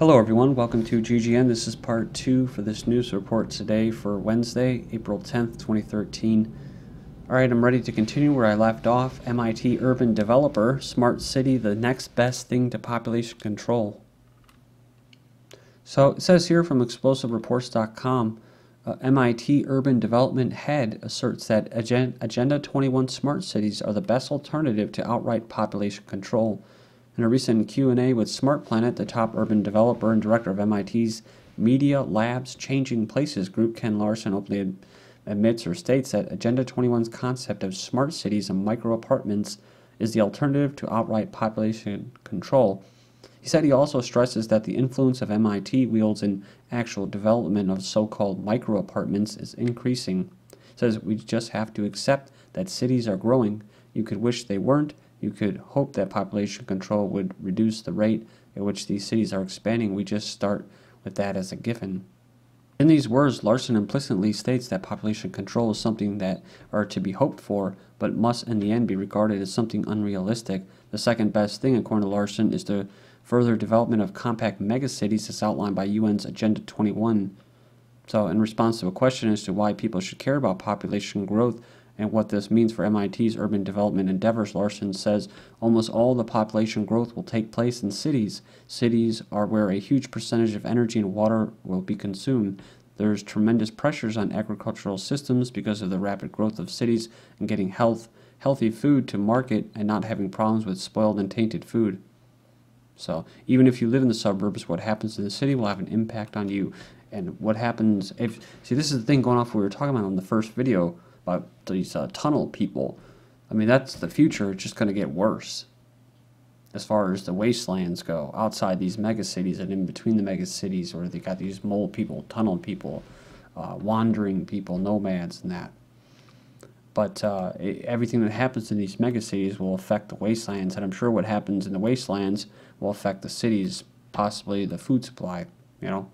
Hello everyone, welcome to GGN. This is part 2 for this news report today for Wednesday, April 10th, 2013. Alright, I'm ready to continue where I left off. MIT urban developer, smart city, the next best thing to population control. So it says here from explosivereports.com, MIT urban development head asserts that Agenda 21 smart cities are the best alternative to outright population control. In a recent Q&A with Smart Planet, the top urban developer and director of MIT's Media Labs Changing Places group, Ken Larson, openly admits or states that Agenda 21's concept of smart cities and micro-apartments is the alternative to outright population control. He said he also stresses that the influence of MIT wields in actual development of so-called micro-apartments is increasing. He says we just have to accept that cities are growing. You could wish they weren't. You could hope that population control would reduce the rate at which these cities are expanding. We just start with that as a given. In these words, Larson implicitly states that population control is something that are to be hoped for, but must in the end be regarded as something unrealistic. The second best thing, according to Larson, is the further development of compact megacities as outlined by UN's Agenda 21. So in response to a question as to why people should care about population growth and what this means for MIT's urban development endeavors, Larson says almost all the population growth will take place in cities. Cities are where a huge percentage of energy and water will be consumed. There's tremendous pressures on agricultural systems because of the rapid growth of cities and getting healthy food to market and not having problems with spoiled and tainted food. So even if you live in the suburbs, what happens in the city will have an impact on you. And what happens if, see, this is the thing going off we were talking about in the first video about these tunnel people. I mean, that's the future. It's just going to get worse as far as the wastelands go outside these megacities and in between the megacities, where they got these mole people, tunnel people, wandering people, nomads and that. But everything that happens in these megacities will affect the wastelands, and I'm sure what happens in the wastelands will affect the cities, possibly the food supply. You know,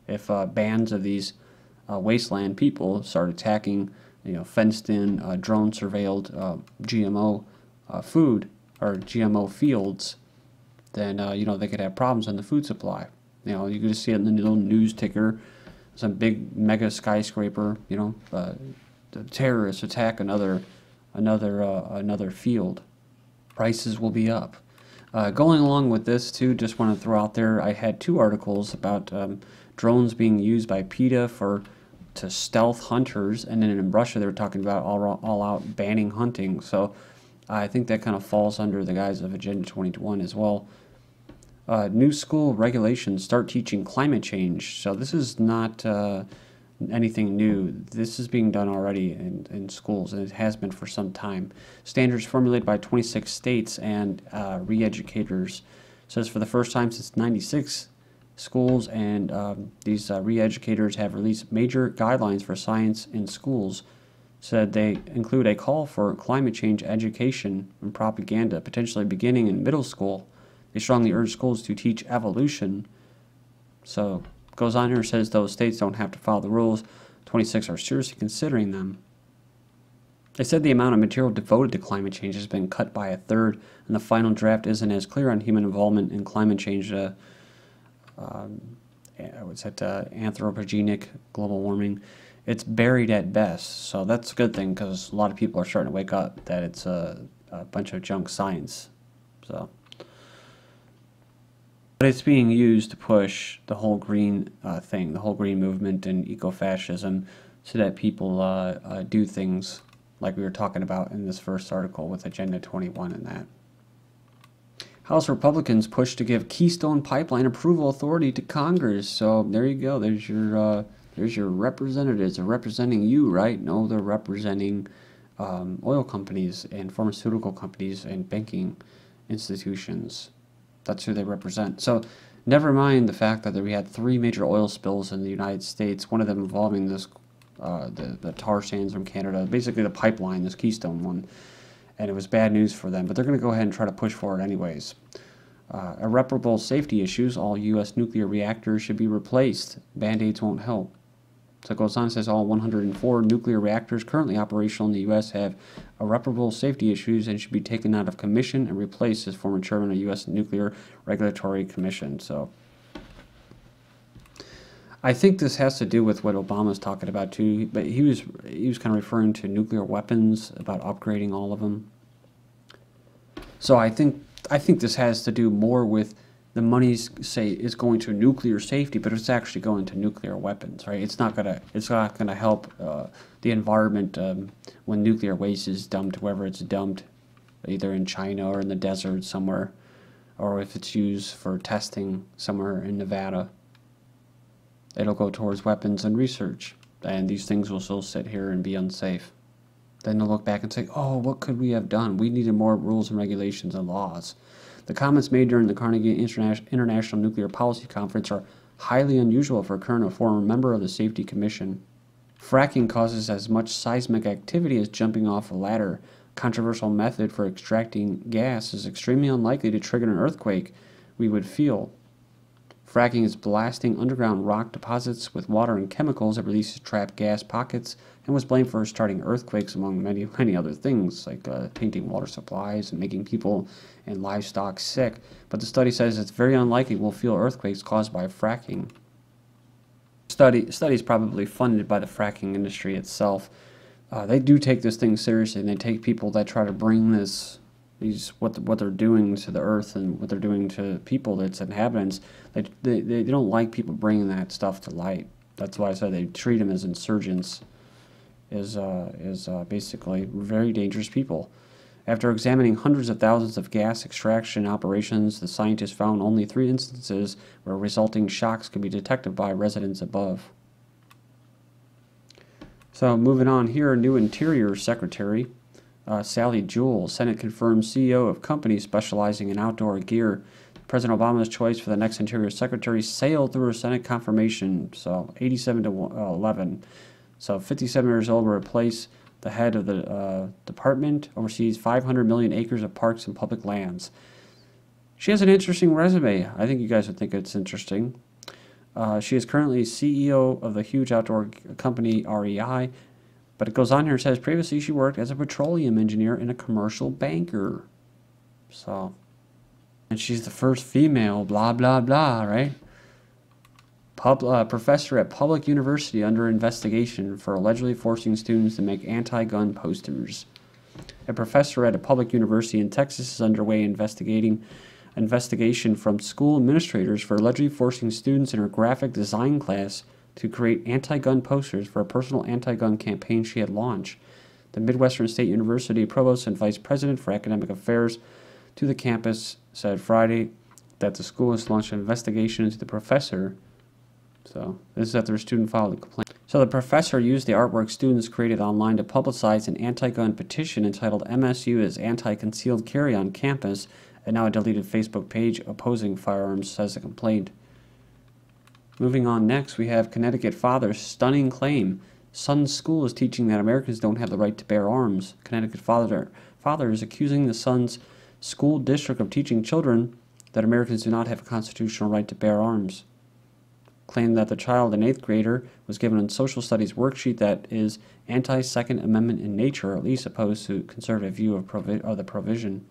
if bands of these wasteland people start attacking, you know, fenced-in, drone-surveilled GMO food or GMO fields, then you know, they could have problems in the food supply. You know, you can just see it in the little news ticker, some big mega skyscraper. You know, the terrorists attack another field. Prices will be up. Going along with this too, just want to throw out there, I had two articles about drones being used by PETA to stealth hunters, and then in Russia they were talking about all out banning hunting. So I think that kind of falls under the guise of Agenda 21 as well. New school regulations start teaching climate change. So this is not anything new. This is being done already in schools, and it has been for some time. Standards formulated by 26 states and re-educators. Says for the first time since '96, schools and these re-educators have released major guidelines for science in schools. Said they include a call for climate change education and propaganda, potentially beginning in middle school. They strongly urge schools to teach evolution. So goes on here, says those states don't have to follow the rules. 26 are seriously considering them. They said the amount of material devoted to climate change has been cut by a third, and the final draft isn't as clear on human involvement in climate change. What's that? Anthropogenic global warming. It's buried at best, so that's a good thing because a lot of people are starting to wake up that it's a bunch of junk science. So, but it's being used to push the whole green thing, the whole green movement and eco-fascism, so that people do things like we were talking about in this first article with Agenda 21 and that. House Republicans push to give Keystone pipeline approval authority to Congress. So there you go. There's your representatives. They're representing you, right? No, they're representing oil companies and pharmaceutical companies and banking institutions. That's who they represent. So never mind the fact that we had 3 major oil spills in the United States. One of them involving this the tar sands from Canada, basically the pipeline, this Keystone one. And it was bad news for them, but they're going to go ahead and try to push for it anyways. Irreparable safety issues. All U.S. nuclear reactors should be replaced. Band-aids won't help. So it goes on and says all 104 nuclear reactors currently operational in the U.S. have irreparable safety issues and should be taken out of commission and replaced as former chairman of U.S. Nuclear Regulatory Commission. So I think this has to do with what Obama's talking about too, but he was kind of referring to nuclear weapons, about upgrading all of them. So I think this has to do more with the money's say is going to nuclear safety, but it's actually going to nuclear weapons, right? It's not gonna help the environment when nuclear waste is dumped wherever it's dumped, either in China or in the desert somewhere, or if it's used for testing somewhere in Nevada. It'll go towards weapons and research, and these things will still sit here and be unsafe. Then they'll look back and say, oh, what could we have done? We needed more rules and regulations and laws. The comments made during the Carnegie International Nuclear Policy Conference are highly unusual for a current or former member of the Safety Commission. Fracking causes as much seismic activity as jumping off a ladder. Controversial method for extracting gas is extremely unlikely to trigger an earthquake we would feel. Fracking is blasting underground rock deposits with water and chemicals that releases trapped gas pockets and was blamed for starting earthquakes, among many other things, like tainting water supplies and making people and livestock sick. But the study says it's very unlikely we'll feel earthquakes caused by fracking. Study is probably funded by the fracking industry itself. They do take this thing seriously, and they take people that try to bring what they're doing to the earth and what they're doing to people, its inhabitants. They don't like people bringing that stuff to light. That's why I said they treat them as insurgents, is basically very dangerous people. After examining hundreds of thousands of gas extraction operations, the scientists found only 3 instances where resulting shocks could be detected by residents above. So moving on here, new Interior Secretary Sally Jewell, Senate confirmed CEO of company specializing in outdoor gear. President Obama's choice for the next Interior Secretary sailed through a Senate confirmation, so 87 to 11. So 57 years old will replace the head of the department, oversees 500 million acres of parks and public lands. She has an interesting resume. I think you guys would think it's interesting. She is currently CEO of the huge outdoor company REI, but it goes on here and says previously she worked as a petroleum engineer and a commercial banker. So, and she's the first female, blah, blah, blah, right? Professor at public university under investigation for allegedly forcing students to make anti-gun posters. A professor at a public university in Texas is underway investigation from school administrators for allegedly forcing students in her graphic design class to create anti-gun posters for a personal anti-gun campaign she had launched. The Midwestern State University provost and vice president for academic affairs to the campus said Friday that the school has launched an investigation into the professor. So this is after a student filed a complaint. So the professor used the artwork students created online to publicize an anti-gun petition entitled MSU is Anti-Concealed Carry on Campus, and now a deleted Facebook page opposing firearms, says the complaint. Moving on next, we have Connecticut father's stunning claim. Son's school is teaching that Americans don't have the right to bear arms. Connecticut father is accusing the son's school district of teaching children that Americans do not have a constitutional right to bear arms. Claimed that the child, an 8th grader, was given a social studies worksheet that is anti-Second Amendment in nature, or at least opposed to conservative view of the provision.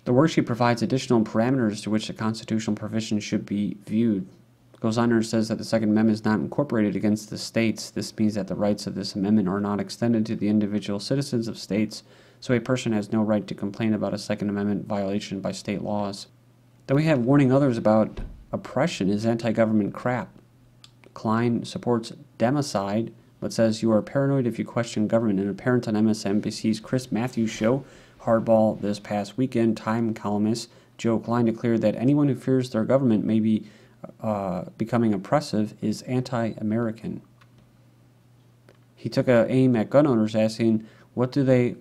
The worksheet provides additional parameters to which the constitutional provision should be viewed. It goes on and says that the Second Amendment is not incorporated against the states. This means that the rights of this amendment are not extended to the individual citizens of states, so a person has no right to complain about a Second Amendment violation by state laws. Then we have warning others about oppression is anti-government crap. Klein supports democide, but says you are paranoid if you question government. And apparent on MSNBC's Chris Matthews show, Hardball, this past weekend, Time columnist Joe Klein declared that anyone who fears their government may be becoming oppressive is anti-American. He took an aim at gun owners, asking, what do they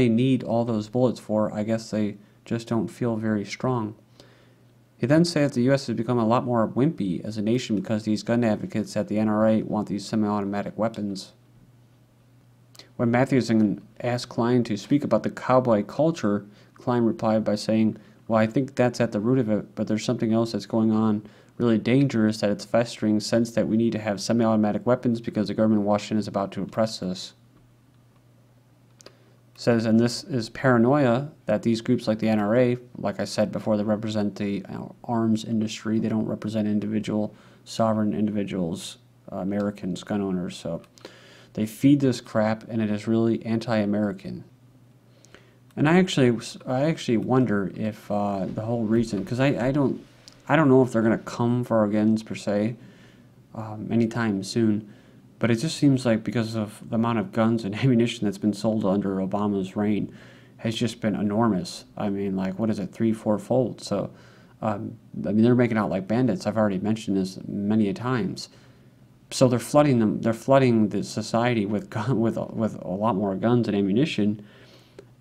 need all those bullets for? I guess they just don't feel very strong. He then said that the U.S. has become a lot more wimpy as a nation because these gun advocates at the NRA want these semi-automatic weapons. When Matthews asked Klein to speak about the cowboy culture, Klein replied by saying, well, I think that's at the root of it, but there's something else that's going on really dangerous, that it's festering sense that we need to have semi-automatic weapons because the government in Washington is about to oppress us. Says, and this is paranoia that these groups like the NRA, like I said before, they represent the arms industry. They don't represent individual, sovereign individuals, Americans, gun owners. So they feed this crap, and it is really anti-American. And I actually wonder if the whole reason, because I don't know if they're going to come for our guns per se anytime soon. But it just seems like because of the amount of guns and ammunition that's been sold under Obama's reign has just been enormous. I mean, like, what is it, 3-4-fold? So, I mean, they're making out like bandits. I've already mentioned this many a times. So they're flooding them. They're flooding the society with with a lot more guns and ammunition,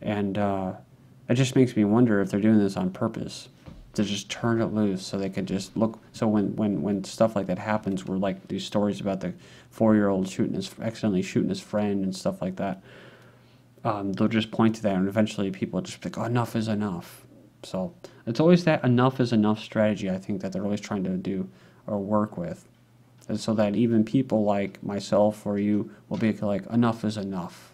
and it just makes me wonder if they're doing this on purpose, to just turn it loose so they could just look. So when stuff like that happens, where like these stories about the 4-year-old accidentally shooting his friend and stuff like that, they'll just point to that, and eventually people will just be like, oh, enough is enough. So it's always that enough is enough strategy, I think, that they're always trying to do or work with, and so that even people like myself or you will be like, enough is enough.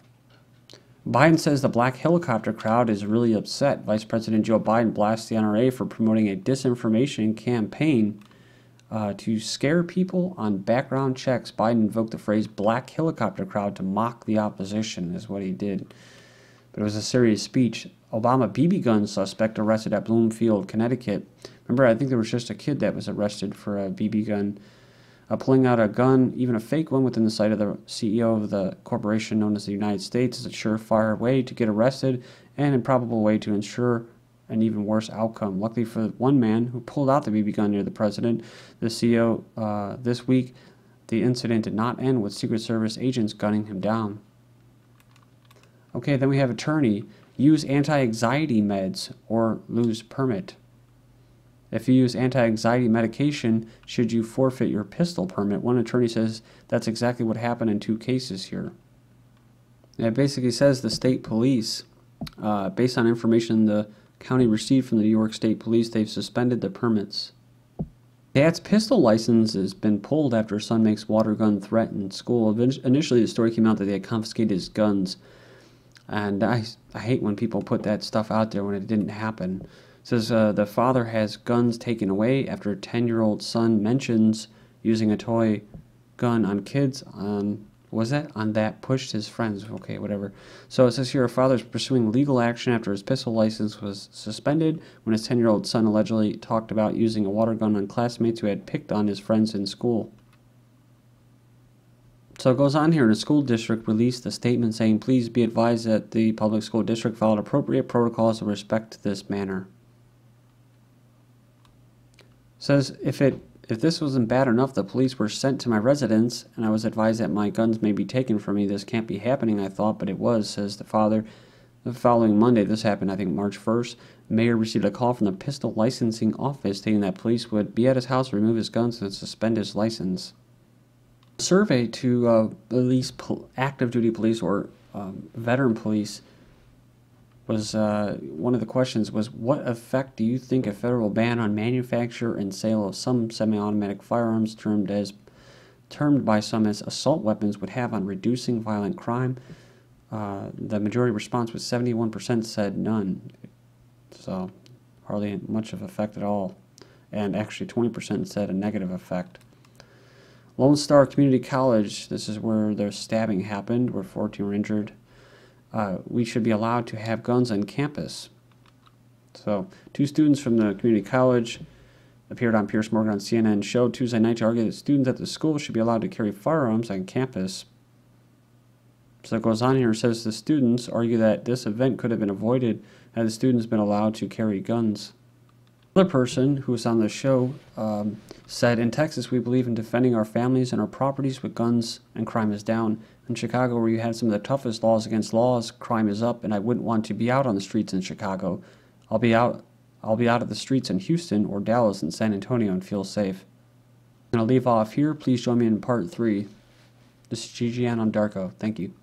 Biden says the black helicopter crowd is really upset. Vice President Joe Biden blasts the NRA for promoting a disinformation campaign to scare people on background checks. Biden invoked the phrase black helicopter crowd to mock the opposition, is what he did. But it was a serious speech. Obama BB gun suspect arrested at Bloomfield, Connecticut. Remember, I think there was just a kid that was arrested for a BB gun. Pulling out a gun, even a fake one, within the sight of the CEO of the corporation known as the United States is a surefire way to get arrested and an improbable way to ensure an even worse outcome. Luckily for one man who pulled out the BB gun near the president, the CEO, this week, the incident did not end with Secret Service agents gunning him down. Okay, then we have attorney. Use anti-anxiety meds or lose permit. If you use anti-anxiety medication, should you forfeit your pistol permit? One attorney says that's exactly what happened in 2 cases here. It basically says the state police, based on information the county received from the New York State Police, they've suspended the permits. Dad's pistol license has been pulled after son makes water gun threat in school. Initially, the story came out that they had confiscated his guns. And I hate when people put that stuff out there when it didn't happen. It says the father has guns taken away after a 10-year-old son mentions using a toy gun on kids on, was that? On that pushed his friends. Okay, whatever. So it says here a father is pursuing legal action after his pistol license was suspended when his 10-year-old son allegedly talked about using a water gun on classmates who had picked on his friends in school. So it goes on here, the school district released a statement saying, please be advised that the public school district followed appropriate protocols with respect to this manner. Says, if this wasn't bad enough, the police were sent to my residence, and I was advised that my guns may be taken from me. This can't be happening, I thought, but it was, says the father. The following Monday, this happened, I think, March 1st, Mayor received a call from the pistol licensing office stating that police would be at his house, remove his guns, and suspend his license. A survey to release active duty police or veteran police was one of the questions was, what effect do you think a federal ban on manufacture and sale of some semi-automatic firearms termed by some as assault weapons would have on reducing violent crime? The majority response was 71% said none, so hardly much of effect at all, and actually 20% said a negative effect. Lone Star Community College, this is where the stabbing happened, where 14 were injured. We should be allowed to have guns on campus. So, 2 students from the community college appeared on Pierce Morgan on CNN show Tuesday night to argue that students at the school should be allowed to carry firearms on campus. So it goes on here and says the students argue that this event could have been avoided had the students been allowed to carry guns. Another person who was on the show said, in Texas, we believe in defending our families and our properties with guns, and crime is down. In Chicago, where you had some of the toughest laws against laws, crime is up, and I wouldn't want to be out on the streets in Chicago. I'll be out of the streets in Houston or Dallas and San Antonio and feel safe. I'm going to leave off here. Please join me in part 3. This is GGN. I'm Darko. Thank you.